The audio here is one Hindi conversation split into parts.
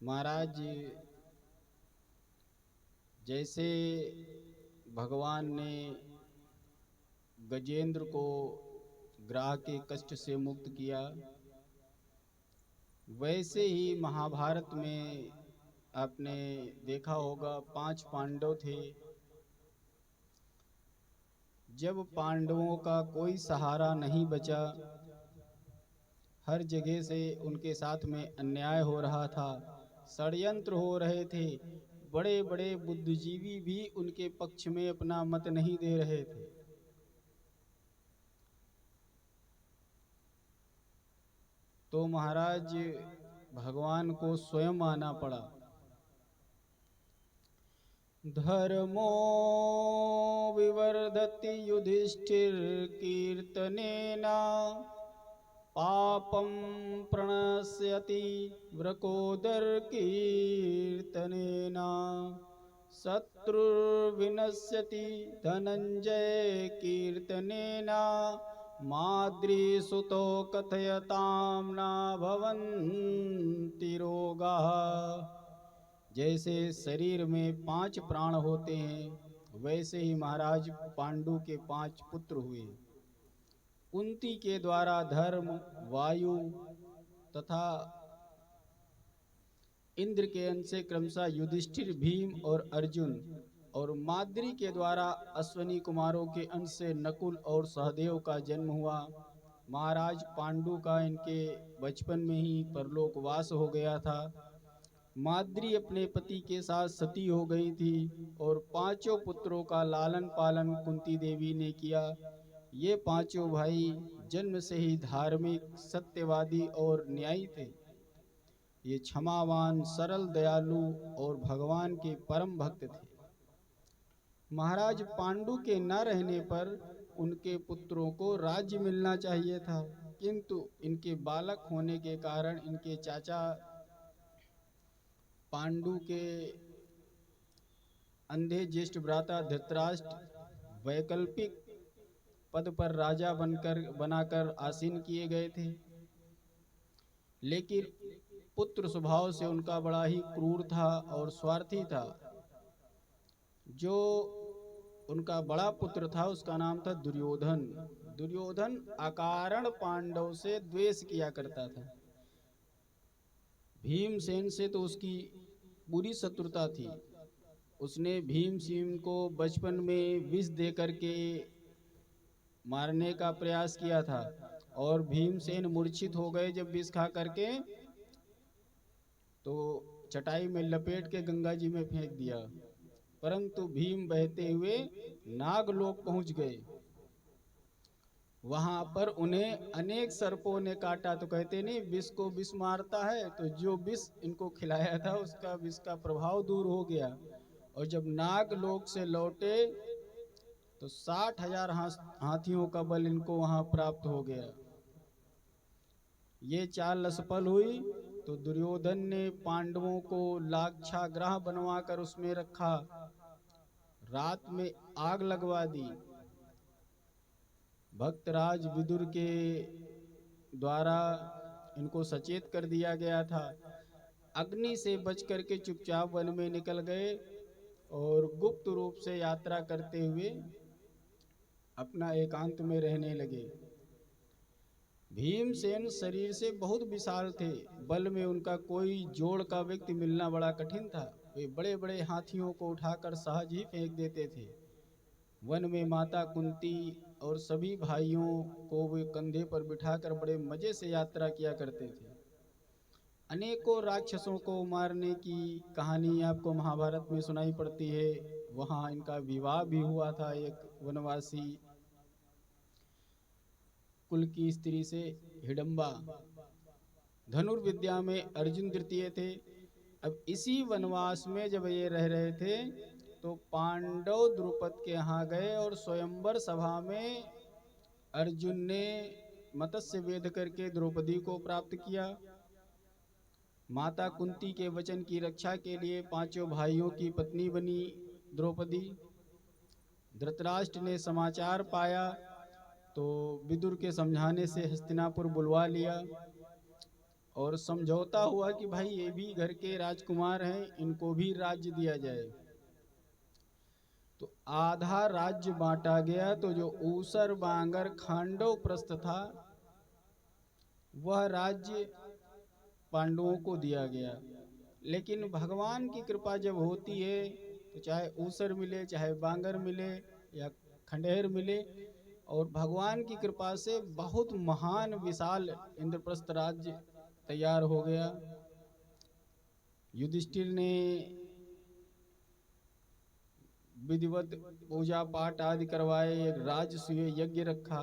महाराज, जैसे भगवान ने गजेंद्र को ग्रह के कष्ट से मुक्त किया, वैसे ही महाभारत में आपने देखा होगा 5 पांडव थे। जब पांडवों का कोई सहारा नहीं बचा, हर जगह से उनके साथ में अन्याय हो रहा था, षड्यंत्र हो रहे थे, बड़े बड़े बुद्धिजीवी भी उनके पक्ष में अपना मत नहीं दे रहे थे। तो महाराज भगवान को स्वयं आना पड़ा। धर्मो विवर्धति युधिष्ठिर कीर्तनेना, पापं प्रणश्यति व्रकोदर कीर्तनेना, शत्रुर्विनश्यति धनंजय कीर्तनेना, माद्रीसुतो कथयतां न भवन्ति रोगाः। जैसे शरीर में 5 प्राण होते हैं, वैसे ही महाराज पांडु के 5 पुत्र हुए। कुंती के द्वारा धर्म, वायु तथा इंद्र के अंश से क्रमशः युधिष्ठिर, भीम और अर्जुन, और माद्री के द्वारा अश्वनी कुमारों के अंश से नकुल और सहदेव का जन्म हुआ। महाराज पांडु का इनके बचपन में ही परलोकवास हो गया था। माद्री अपने पति के साथ सती हो गई थी और 5 पुत्रों का लालन पालन कुंती देवी ने किया। ये 5 भाई जन्म से ही धार्मिक, सत्यवादी और न्यायी थे। ये क्षमावान, सरल, दयालु और भगवान के परम भक्त थे। महाराज पांडु के न रहने पर उनके पुत्रों को राज्य मिलना चाहिए था, किंतु इनके बालक होने के कारण इनके चाचा पांडु के अंधे ज्येष्ठ भ्राता धृतराष्ट्र वैकल्पिक पद पर राजा बनाकर आसीन किए गए थे। लेकिन पुत्र स्वभाव से उनका बड़ा ही क्रूर था और स्वार्थी था। जो उनका बड़ा पुत्र था उसका नाम था दुर्योधन। दुर्योधन अकारण पांडव से द्वेष किया करता था। भीमसेन से तो उसकी बुरी शत्रुता थी। उसने भीमसेन को बचपन में विष दे करके मारने का प्रयास किया था और भीमसेन मूर्छित हो गए जब विष खा करके, तो चटाई में लपेट के गंगा जी में फेंक दिया। परंतु भीम बहते हुए नागलोक पहुंच गए। वहां पर उन्हें अनेक सर्पों ने काटा। तो कहते नहीं विष को विष मारता है, तो जो विष इनको खिलाया था उसका विष का प्रभाव दूर हो गया। और जब नागलोक से लौटे तो 60,000 हाथियों का बल इनको वहां प्राप्त हो गया। ये चाल असफल हुई तो दुर्योधन ने पांडवों को लाक्षागृह बनवाकर उसमें रखा, रात में आग लगवा दी। भक्तराज विदुर के द्वारा इनको सचेत कर दिया गया था। अग्नि से बच करके चुपचाप वन में निकल गए और गुप्त रूप से यात्रा करते हुए अपना एकांत में रहने लगे। भीमसेन शरीर से बहुत विशाल थे, बल में उनका कोई जोड़ का व्यक्ति मिलना बड़ा कठिन था। वे बड़े बड़े हाथियों को उठाकर सहज ही फेंक देते थे। वन में माता कुंती और सभी भाइयों को वे कंधे पर बिठाकर बड़े मजे से यात्रा किया करते थे। अनेकों राक्षसों को मारने की कहानी आपको महाभारत में सुनाई पड़ती है। वहाँ इनका विवाह भी हुआ था एक वनवासी कुल की स्त्री से, हिडम्बा। धनुर्विद्या में अर्जुन तृतीय थे। अब इसी वनवास में जब ये रह रहे थे तो पांडव द्रुपद के यहाँ गए और स्वयंवर सभा में अर्जुन ने मत्स्य वेध करके द्रौपदी को प्राप्त किया। माता कुंती के वचन की रक्षा के लिए 5 भाइयों की पत्नी बनी द्रौपदी। धृतराष्ट्र ने समाचार पाया तो विदुर के समझाने से हस्तिनापुर बुलवा लिया और समझौता हुआ कि भाई ये भी घर के राजकुमार हैं, इनको भी राज्य दिया जाए। तो आधा राज्य बांटा गया। तो जो ऊसर बांगर खांडव प्रस्थ था वह राज्य पांडवों को दिया गया। लेकिन भगवान की कृपा जब होती है तो चाहे ऊसर मिले, चाहे बांगर मिले या खंडेर मिले, और भगवान की कृपा से बहुत महान विशाल इंद्रप्रस्थ राज्य तैयार हो गया। युधिष्ठिर ने विधिवत पूजा पाठ आदि करवाए, एक राजसूय यज्ञ रखा,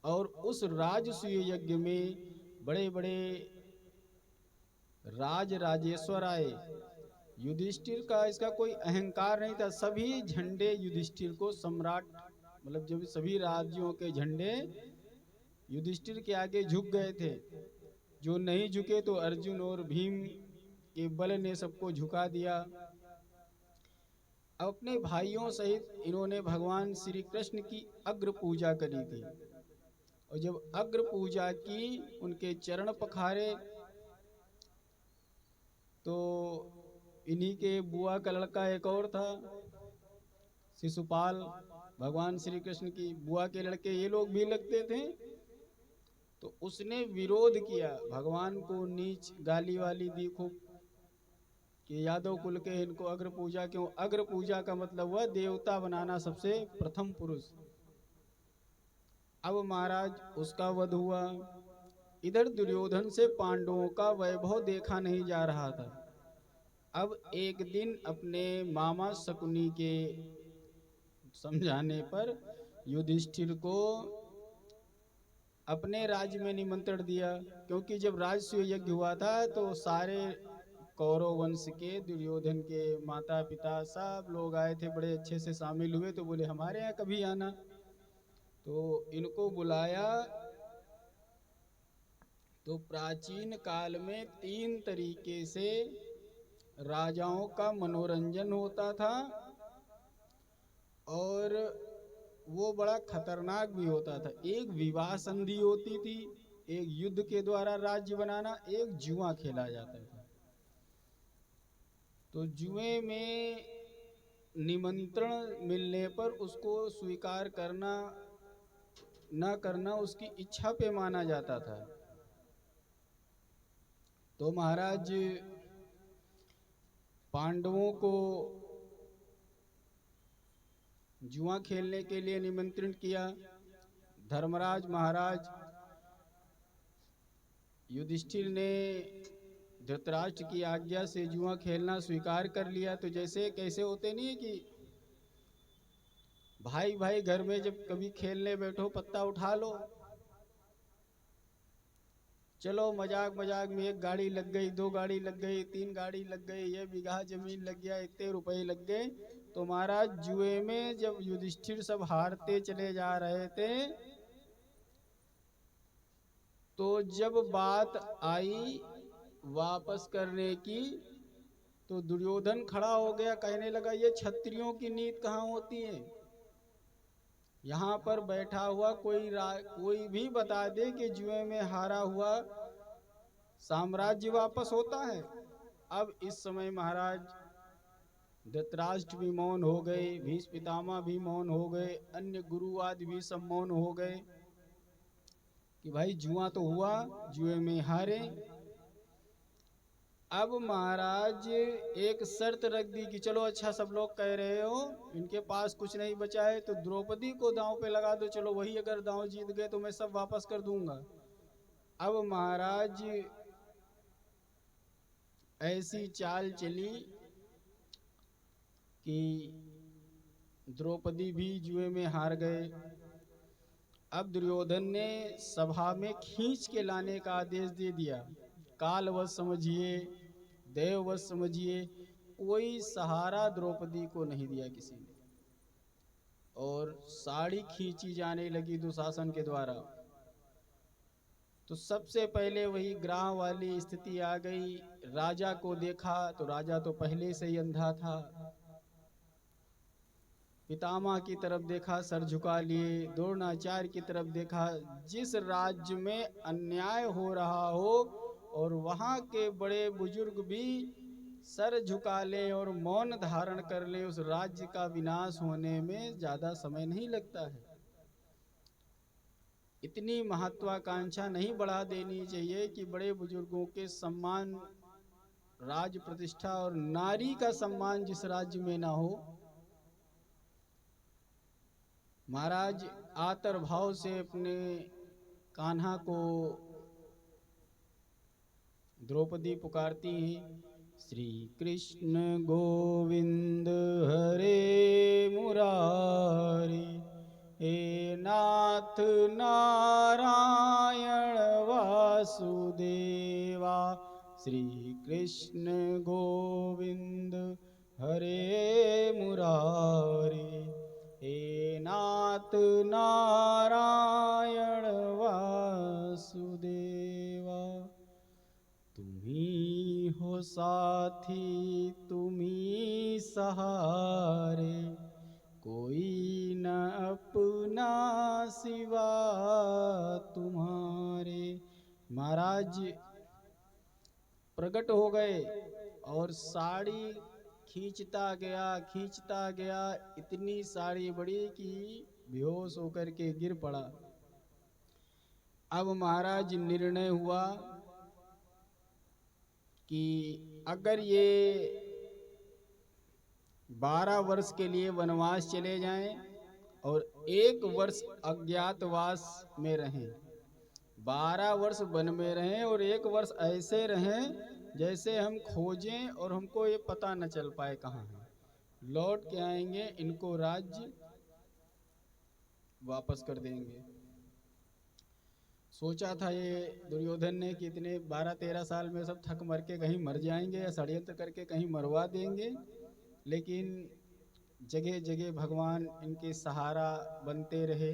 और उस राजसूय यज्ञ में बड़े बड़े राजेश्वर आए। युधिष्ठिर का इसका कोई अहंकार नहीं था। सभी झंडे युधिष्ठिर को सम्राट, मतलब जो सभी राज्यों के झंडे युधिष्ठिर के आगे झुक गए थे। जो नहीं झुके तो अर्जुन और भीम के बल ने सबको झुका दिया। अपने भाइयों सहित इन्होंने भगवान श्री कृष्ण की अग्र पूजा करी थी, और जब अग्र पूजा की, उनके चरण पखारे, तो इन्हीं के बुआ का लड़का एक और था शिशुपाल, भगवान श्री कृष्ण की बुआ के लड़के, ये लोग भी लगते थे। तो उसने विरोध किया, भगवान को नीच गाली वाली दी खूब कि यादव कुल के इनको अग्र पूजा क्यों। अग्र पूजा का मतलब हुआ देवता बनाना सबसे प्रथम पुरुष। अब महाराज उसका वध हुआ। इधर दुर्योधन से पांडवों का वैभव देखा नहीं जा रहा था। अब एक दिन अपने मामा शकुनी के समझाने पर युधिष्ठिर को अपने राज्य में निमंत्रण दिया, क्योंकि जब राजसूय यज्ञ हुआ था तो सारे कौरव वंश के, दुर्योधन के माता पिता सब लोग आए थे, बड़े अच्छे से शामिल हुए। तो बोले हमारे यहाँ कभी आना। तो इनको बुलाया। तो प्राचीन काल में 3 तरीके से राजाओं का मनोरंजन होता था, और वो बड़ा खतरनाक भी होता था। एक विवाह संधि होती थी, एक युद्ध के द्वारा राज्य बनाना, एक जुआ खेला जाता था। तो जुए में निमंत्रण मिलने पर उसको स्वीकार करना न करना उसकी इच्छा पे माना जाता था। तो महाराज पांडवों को जुआ खेलने के लिए निमंत्रण किया। धर्मराज महाराज युधिष्ठिर ने धृतराष्ट्र की आज्ञा से जुआ खेलना स्वीकार कर लिया। तो जैसे कैसे होते नहीं है कि भाई भाई घर में जब कभी खेलने बैठो, पत्ता उठा लो, चलो मजाक मजाक में 1 गाड़ी लग गई, 2 गाड़ी लग गई, 3 गाड़ी लग गई, ये बीघा जमीन लग गया, इतने रुपए लग गए। तो महाराज जुए में जब युधिष्ठिर सब हारते चले जा रहे थे, तो जब बात आई वापस करने की, तो दुर्योधन खड़ा हो गया, कहने लगा ये क्षत्रियों की नीति कहाँ होती है। यहाँ पर बैठा हुआ कोई भी बता दे कि जुए में हारा हुआ साम्राज्य वापस होता है। अब इस समय महाराज धृतराष्ट्र भी मौन हो गए, भीष्म पितामह भी मौन हो गए, अन्य गुरु आदि भी सब मौन हो गए कि भाई जुआ तो हुआ, जुए में हारे। अब महाराज एक शर्त रख दी कि चलो अच्छा सब लोग कह रहे हो इनके पास कुछ नहीं बचा है, तो द्रौपदी को दांव पे लगा दो, चलो वही अगर दांव जीत गए तो मैं सब वापस कर दूंगा। अब महाराज ऐसी चाल चली कि द्रौपदी भी जुए में हार गए। अब दुर्योधन ने सभा में खींच के लाने का आदेश दे दिया। कालवश समझिए, देववश समझिए, कोई सहारा द्रौपदी को नहीं दिया किसी ने, और साड़ी खींची जाने लगी दुशासन के द्वारा। तो सबसे पहले वही ग्राह वाली स्थिति आ गई। राजा को देखा तो राजा तो पहले से ही अंधा था, पितामह की तरफ देखा, सर झुका लिए, द्रोणाचार्य की तरफ देखा। जिस राज्य में अन्याय हो रहा हो और वहाँ के बड़े बुजुर्ग भी सर झुका लें और मौन धारण कर लें, उस राज्य का विनाश होने में ज्यादा समय नहीं लगता है। इतनी महत्वाकांक्षा नहीं बढ़ा देनी चाहिए कि बड़े बुजुर्गों के सम्मान, राज प्रतिष्ठा और नारी का सम्मान जिस राज्य में ना हो। महाराज आतर भाव से अपने कान्हा को द्रौपदी पुकारती हैं, श्री कृष्ण गोविंद हरे मुरारी, हे नाथ नारायण वासुदेवा, श्री कृष्ण गोविंद हरे मुरारी, हे नाथ नारायण वासुदेवा। तुम्ही हो साथी तुम्ही सहारे, कोई न अपना सिवा तुम्हारे। महाराज प्रकट हो गए और साड़ी खींचता गया, इतनी साड़ी बड़ी कि बेहोश होकर के गिर पड़ा। अब महाराज निर्णय हुआ कि अगर ये 12 वर्ष के लिए वनवास चले जाएं और 1 वर्ष अज्ञातवास में रहें, 12 वर्ष वन में रहें और 1 वर्ष ऐसे रहें जैसे हम खोजें और हमको ये पता न चल पाए कहाँ है, लौट के आएंगे, इनको राज्य वापस कर देंगे। सोचा था ये दुर्योधन ने कि इतने 12-13 साल में सब थक मर के कहीं मर जाएंगे या षड्यंत्र करके कहीं मरवा देंगे, लेकिन जगह जगह भगवान इनके सहारा बनते रहे।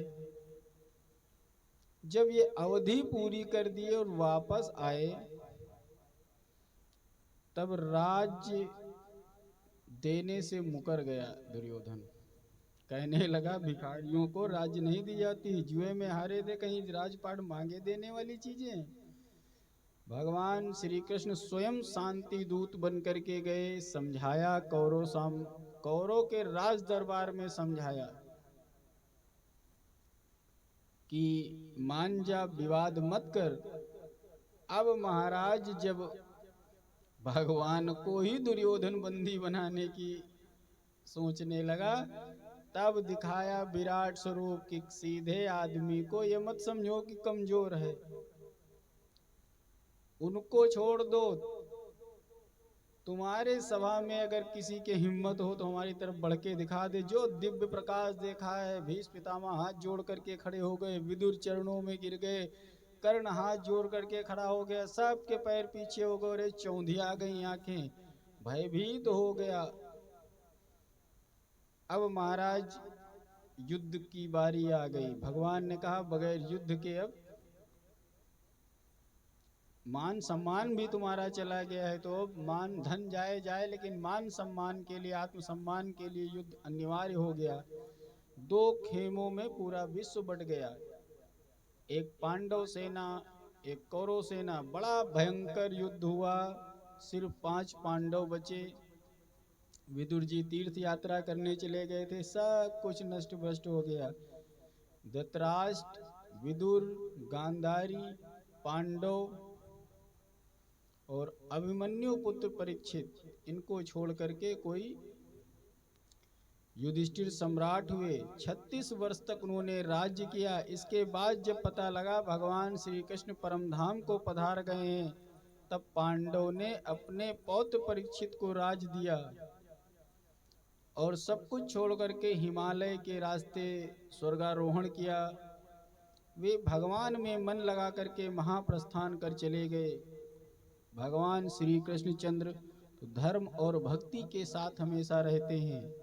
जब ये अवधि पूरी कर दिए और वापस आए, तब राज्य देने से मुकर गया दुर्योधन। कहने लगा भिखारियों को राज्य नहीं दी जाती, जुए में हारे थे, कहीं राजपाट मांगे देने वाली चीजें। भगवान श्री कृष्ण स्वयं शांति दूत बन करके गए, समझाया, कौरव के राज दरबार में समझाया कि मान जा, विवाद मत कर। अब महाराज जब भगवान को ही दुर्योधन बंदी बनाने की सोचने लगा, तब दिखाया विराट स्वरूप कि सीधे आदमी को ये मत समझो कि कमजोर है, उनको छोड़ दो। तुम्हारे सभा में अगर किसी के हिम्मत हो तो हमारी तरफ बढ़ के दिखा दे। जो दिव्य प्रकाश देखा है, भीष्म पितामह हाथ जोड़ करके खड़े हो गए, विदुर चरणों में गिर गए, कर्ण हाथ जोड़ करके खड़ा हो गया, सबके पैर पीछे हो गए, चौंधिया गई आंखें, भयभीत तो हो गया। अब महाराज युद्ध की बारी आ गई। भगवान ने कहा बगैर युद्ध के अब मान सम्मान भी तुम्हारा चला गया है, तो अब मान धन जाए लेकिन मान सम्मान के लिए, आत्मसम्मान के लिए युद्ध अनिवार्य हो गया। 2 खेमों में पूरा विश्व बट गया, एक पांडव सेना, एक कौरव सेना। बड़ा भयंकर युद्ध हुआ, सिर्फ 5 पांडव बचे। विदुर जी तीर्थ यात्रा करने चले गए थे, सब कुछ नष्ट भ्रष्ट हो गया। धृतराष्ट्र, विदुर, गांधारी, पांडव और अभिमन्यु पुत्र परीक्षित, इनको छोड़ करके कोई युधिष्ठिर सम्राट हुए। 36 वर्ष तक उन्होंने राज्य किया। इसके बाद जब पता लगा भगवान श्री कृष्ण परम धाम को पधार गए हैं, तब पांडव ने अपने पौत्र परीक्षित को राज दिया और सब कुछ छोड़ करके हिमालय के रास्ते स्वर्गारोहण किया। वे भगवान में मन लगा करके महाप्रस्थान कर चले गए। भगवान श्री कृष्णचंद्र तो धर्म और भक्ति के साथ हमेशा रहते हैं।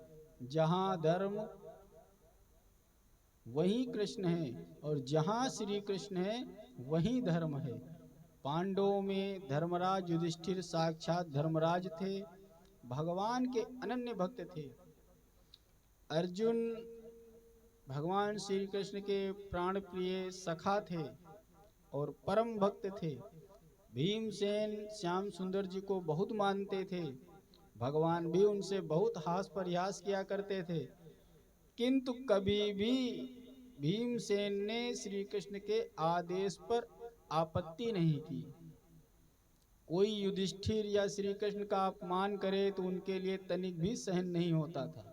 जहाँ धर्म वहीं कृष्ण है और जहाँ श्री कृष्ण है वहीं धर्म है। पांडवों में धर्मराज युधिष्ठिर साक्षात धर्मराज थे, भगवान के अनन्य भक्त थे। अर्जुन भगवान श्री कृष्ण के प्राण प्रिय सखा थे और परम भक्त थे। भीमसेन श्याम सुंदर जी को बहुत मानते थे। भगवान भी उनसे बहुत हास परिहास किया करते थे, किंतु कभी भी भीमसेन ने श्री कृष्ण के आदेश पर आपत्ति नहीं की। कोई युधिष्ठिर या श्री कृष्ण का अपमान करे तो उनके लिए तनिक भी सहन नहीं होता था।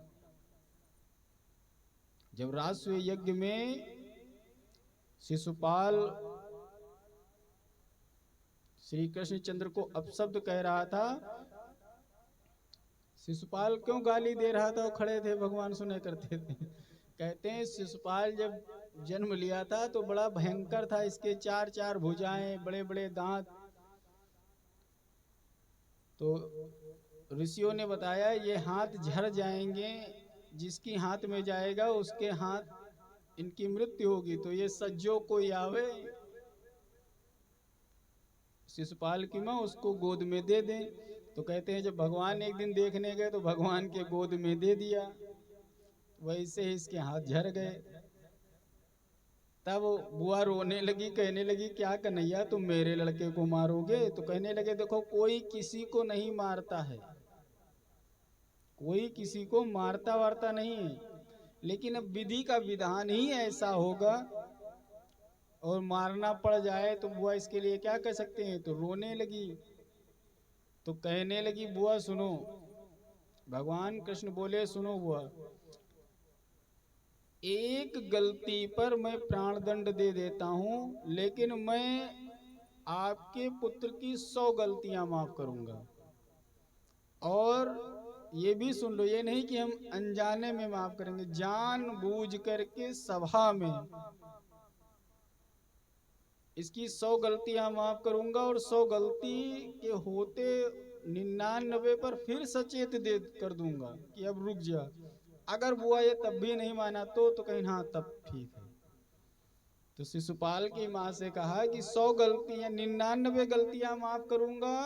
जब राजसूय यज्ञ में शिशुपाल श्री कृष्ण चंद्र को अपशब्द कह रहा था, शिशुपाल क्यों गाली दे रहा था, वो खड़े थे, भगवान सुने करते थे। कहते हैं शिशुपाल जब जन्म लिया था तो बड़ा भयंकर था, इसके चार चार भुजाएं, बड़े बड़े दांत। तो ऋषियों ने बताया ये हाथ झड़ जाएंगे, जिसकी हाथ में जाएगा उसके हाथ इनकी मृत्यु होगी, तो ये सज्जो कोई आवे शिशुपाल की माँ उसको गोद में दे दें। तो कहते हैं जब भगवान एक दिन देखने गए तो भगवान के गोद में दे दिया, वैसे ही इसके हाथ झड़ गए। तब बुआ रोने लगी, कहने लगी क्या कन्हैया तुम मेरे लड़के को मारोगे? तो कहने लगे देखो कोई किसी को नहीं मारता है, कोई किसी को मारता वारता नहीं है, लेकिन अब विधि का विधान ही ऐसा होगा और मारना पड़ जाए तो बुआ इसके लिए क्या कर सकते हैं। तो रोने लगी। तो कहने लगी बुआ सुनो, भगवान कृष्ण बोले सुनो बुआ, एक गलती पर मैं प्राण दंड दे देता हूं, लेकिन मैं आपके पुत्र की 100 गलतियां माफ करूंगा। और ये भी सुन लो, ये नहीं कि हम अनजाने में माफ करेंगे, जानबूझ करके सभा में इसकी 100 गलतियां माफ करूंगा और 100 गलती के होते 99 पर फिर सचेत दे कर दूंगा कि अब रुक जा। अगर बुआ ये तब भी नहीं माना तो कहीं हाँ तब ठीक है। तो शिशुपाल की माँ से कहा कि 100 गलतियां 99 गलतियां माफ करूंगा,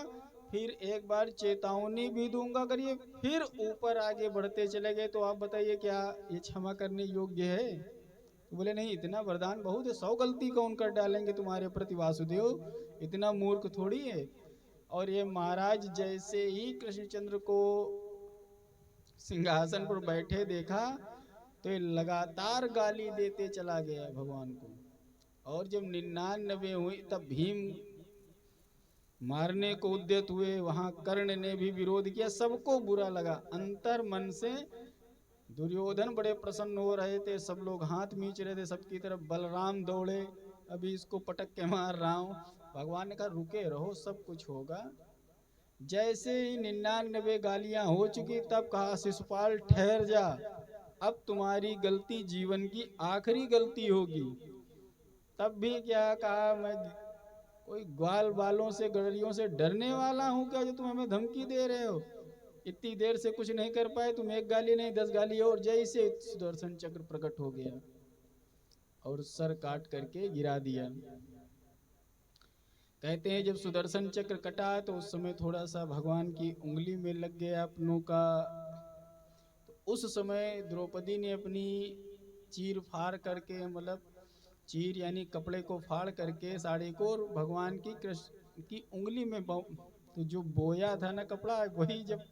फिर एक बार चेतावनी भी दूंगा, अगर ये फिर ऊपर आगे बढ़ते चले गए तो आप बताइए क्या ये क्षमा करने योग्य है? तो बोले नहीं, इतना वरदान बहुत है, 100 गलती कौन कर डालेंगे तुम्हारे प्रति वासुदेव, इतना मूर्ख थोड़ी है। और ये महाराज जैसे ही कृष्णचंद्र को सिंहासन पर बैठे देखा तो ये लगातार गाली देते चला गया भगवान को। और जब 99 हुई तब भीम मारने को उद्यत हुए, वहां कर्ण ने भी विरोध किया, सबको बुरा लगा। अंतर मन से दुर्योधन बड़े प्रसन्न हो रहे थे, सब लोग हाथ मींच रहे थे, सबकी तरफ बलराम दौड़े, अभी इसको पटक के मार रहा हूं। भगवान ने कहा रुके रहो, सब कुछ होगा। जैसे ही 99 गालियां हो चुकी तब कहा शिशुपाल ठहर जा, अब तुम्हारी गलती जीवन की आखिरी गलती होगी। तब भी क्या कहा, मैं कोई ग्वाल बालों से गडरियों से डरने वाला हूं क्या जो तुम हमें धमकी दे रहे हो? इतनी देर से कुछ नहीं कर पाए तुम, एक गाली नहीं 10 गाली और। जैसे सुदर्शन चक्र प्रकट हो गया और सर काट करके गिरा दिया। कहते हैं जब सुदर्शन चक्र कटा तो उस समय थोड़ा सा भगवान की उंगली में लग गया अपनों का। तो उस समय द्रौपदी ने अपनी चीर फाड़ करके, मतलब चीर यानी कपड़े को फाड़ करके साड़ी को, और भगवान की कृष्ण की उंगली में तो जो बोया था ना कपड़ा, वही जब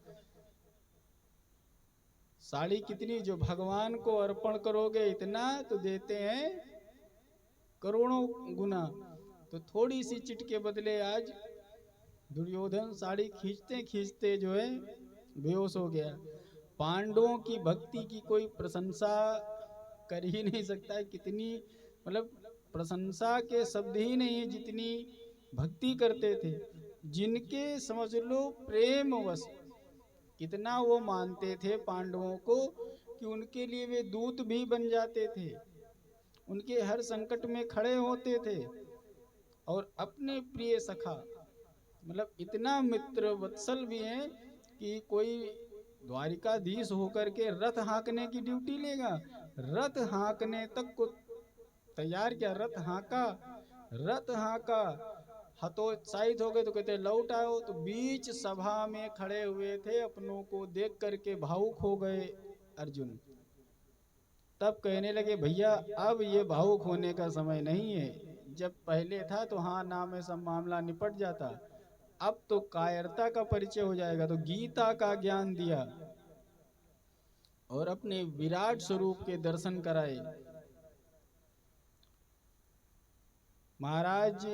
साड़ी कितनी जो भगवान को अर्पण करोगे इतना तो देते हैं करोड़ों गुना। तो थोड़ी सी चिट के बदले आज दुर्योधन साड़ी खींचते खींचते जो है बेहोश हो गया। पांडवों की भक्ति की कोई प्रशंसा कर ही नहीं सकता है, कितनी मतलब प्रशंसा के शब्द ही नहीं है जितनी भक्ति करते थे। जिनके समझ लो प्रेम वश कितना वो मानते थे पांडवों को कि उनके लिए वे दूत भी बन जाते थे, उनके हर संकट में खड़े होते थे। और अपने प्रिय सखा मतलब इतना मित्र वत्सल भी हैं कि कोई द्वारिकाधीश होकर के रथ हाँकने की ड्यूटी लेगा, रथ हाँकने तक को तैयार किया। रथ हाँका हतोत्साहित हो गए तो कहते लौट आओ। तो बीच सभा में खड़े हुए थे, अपनों को देख करके भावुक हो गए अर्जुन। तब कहने लगे भैया अब ये भावुक होने का समय नहीं है। जब पहले था तो हाँ नाम में सब मामला निपट जाता, अब तो कायरता का परिचय हो जाएगा। तो गीता का ज्ञान दिया और अपने विराट स्वरूप के दर्शन कराए। महाराज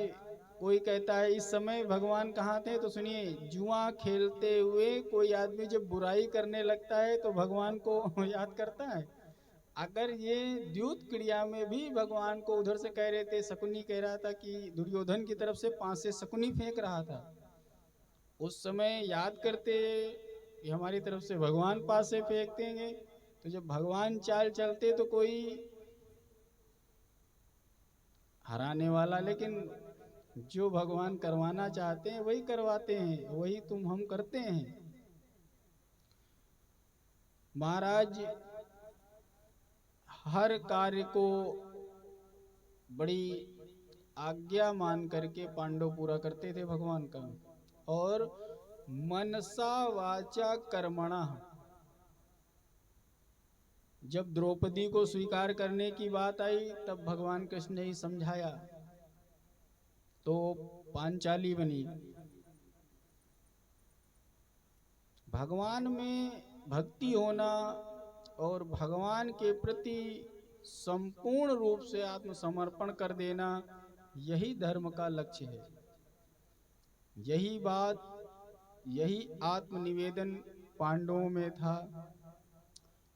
कोई कहता है इस समय भगवान कहाँ थे, तो सुनिए, जुआ खेलते हुए कोई आदमी जब बुराई करने लगता है तो भगवान को याद करता है। अगर ये द्यूत क्रिया में भी भगवान को उधर से कह रहे थे, शकुनी कह रहा था कि दुर्योधन की तरफ से 5 से शकुनी फेंक रहा था, उस समय याद करते कि हमारी तरफ से भगवान पास से फेंक देंगे। तो जब भगवान चाल चलते तो कोई हराने वाला, लेकिन जो भगवान करवाना चाहते हैं वही करवाते हैं, वही तुम हम करते हैं। महाराज हर कार्य को बड़ी आज्ञा मान करके पांडव पूरा करते थे भगवान का। और मनसा वाचा कर्मणा, जब द्रौपदी को स्वीकार करने की बात आई तब भगवान कृष्ण ने ही समझाया तो पांचाली बनी। भगवान में भक्ति होना और भगवान के प्रति संपूर्ण रूप से आत्मसमर्पण कर देना, यही धर्म का लक्ष्य है। यही बात, यही आत्मनिवेदन पांडवों में था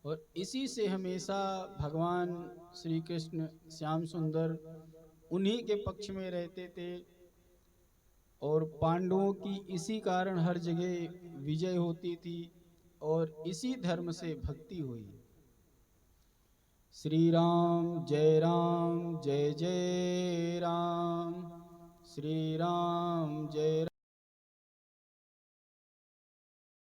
और इसी से हमेशा भगवान श्री कृष्ण श्याम सुंदर उन्हीं के पक्ष में रहते थे और पांडवों की इसी कारण हर जगह विजय होती थी और इसी धर्म से भक्ति हुई। श्री राम जय राम, जय जय राम, श्री राम जय राम।